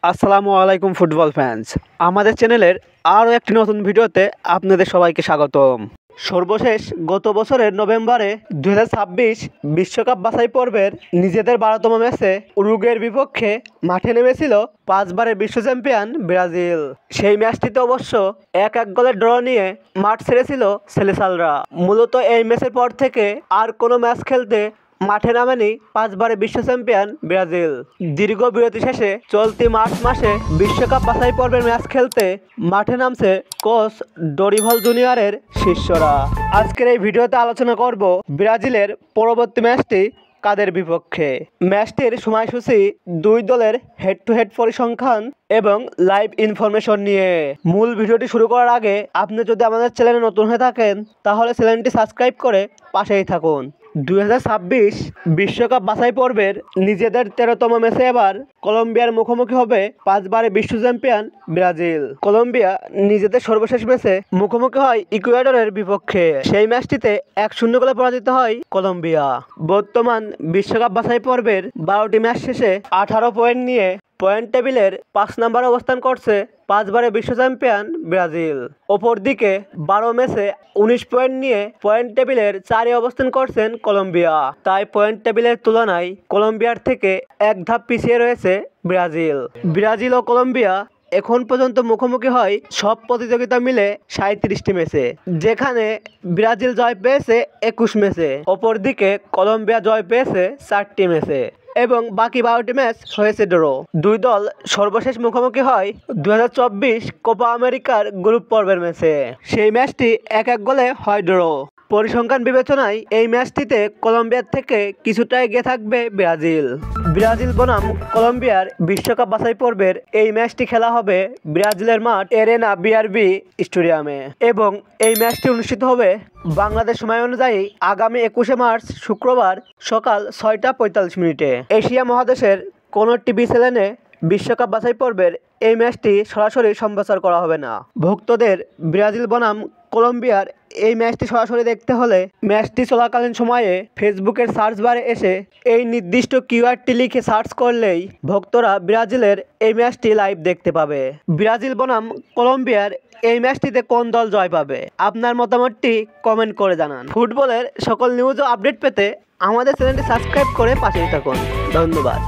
আসসালামু আলাইকুম football fans, আমাদের চ্যানেলের আরও একটি নতুন ভিডিওতে আপনাদের সবাইকে স্বাগতম। সর্বশেষ গত বছরের নভেম্বরে 2026 বিশ্বকাপ বাছাই পর্বের নিজেদের 12তম ম্যাচে উরুগুয়ের বিপক্ষে মাঠে নেমেছিল 5বারের বিশ্ব চ্যাম্পিয়ন ব্রাজিল। সেই ম্যাচটিতে অবশ্য 1-1 গোলের ড্র নিয়ে মাঠ ছেড়েছিল সেলেসালরা। মূলত এই ম্যাচের পর থেকে আর কোনো ম্যাচ খেলতে মাঠে নামেনি 5বারের বিশ্ব চ্যাম্পিয়ন ব্রাজিল। দীর্ঘ বিরতি শেষে চলতি মার্চ মাসে বিশ্বকাপ বাছাই পর্বের ম্যাচ খেলতে মাঠে নামছে কোচ ডরিভাল জুনিয়রের শিষ্যরা। আজকের এই ভিডিওতে আলোচনা করব ব্রাজিলের পরবর্তী ম্যাচটি কাদের বিপক্ষে। ম্যাচটির সময়সূচি, দুই দলের হেড টু হেড পরিসংখ্যান এবং লাইভ ইনফরমেশন নিয়ে। মূল ভিডিওটি শুরু করার আগে আপনি যদি আমাদের চ্যানেলে নতুন হয়ে থাকেন তাহলে চ্যানেলটি সাবস্ক্রাইব করে পাশেই থাকুন। 2026 বিশ্বকাপ বাছাই পর্বের নিজেদের 13তম ম্যাচে এবার কলম্বিয়ার মুখোমুখি হবে 5বারের বিশ্ব চ্যাম্পিয়ন ব্রাজিল। কলম্বিয়া নিজেদের সর্বশেষ ম্যাচে মুখোমুখি হয় ইকুয়েডরের বিপক্ষে। সেই ম্যাচটিতে 1-0 গোলে পরাজিত হয় কলম্বিয়া। বর্তমান বিশ্বকাপ বাছাই পর্বের 12টি ম্যাচ শেষে 18 পয়েন্ট নিয়ে পয়েন্ট টেবিলের 5 নম্বরে অবস্থান করছে 5বারের বিশ্ব চ্যাম্পিয়ন ব্রাজিল। অপরদিকে 12 ম্যাচে 19 পয়েন্ট নিয়ে পয়েন্ট টেবিলের 4-এ অবস্থান করছেন কলম্বিয়া। তাই পয়েন্ট টেবিলের তুলনায় কলম্বিয়ার থেকে এক ধাপ পিছিয়ে রয়েছে ব্রাজিল। ব্রাজিল ও কলম্বিয়া এখন পর্যন্ত মুখোমুখি হয় সব প্রতিযোগিতা মিলে 37টি ম্যাচে, যেখানে ব্রাজিল জয় পেয়েছে 21 ম্যাচে। অপরদিকে কলম্বিয়া জয় পেয়েছে 4টি ম্যাচে এবং বাকি 12টি ম্যাচ হয়েছে ড্র। দুই দল সর্বশেষ মুখোমুখি হয় 2024 কোপা আমেরিকার গ্রুপ পর্বের ম্যাচে। সেই ম্যাচটি 1-1 গোলে হয় ড্র। পরিসংখ্যান বিবেচনায় এই ম্যাচটিতে কলম্বিয়ার থেকে কিছুটা এগিয়ে থাকবে ব্রাজিল। ব্রাজিল বনাম কলম্বিয়ার বিশ্বকাপ বাছাই পর্বের এই ম্যাচটি খেলা হবে ব্রাজিলের মাঠ এরেনা বিআরবি স্টেডিয়ামে এবং এই ম্যাচটি অনুষ্ঠিত হবে বাংলাদেশ সময় অনুযায়ী আগামী 21শে মার্চ শুক্রবার সকাল 6টা 45 মিনিটে। এশিয়া মহাদেশের কোনো টিভি চ্যানেলে বিশ্বকাপ বাছাই পর্বের এই ম্যাচটি সরাসরি সম্প্রচার করা হবে না। ভক্তদের ব্রাজিল বনাম কলম্বিয়ার এই ম্যাচটি সরাসরি দেখতে হলে ম্যাচটি চলাকালীন সময়ে ফেসবুকের সার্চ বারে এসে এই নির্দিষ্ট কিওয়ার্ডটি লিখে সার্চ করলেই ভক্তরা ব্রাজিলের এই ম্যাচটি লাইভ দেখতে পাবে। ব্রাজিল বনাম কলম্বিয়ার এই ম্যাচটিতে কোন দল জয় পাবে, আপনার মতামতটি কমেন্ট করে জানান। ফুটবলের সকল নিউজ ও আপডেট পেতে আমাদের চ্যানেলটি সাবস্ক্রাইব করে পাশেই থাকুন। ধন্যবাদ।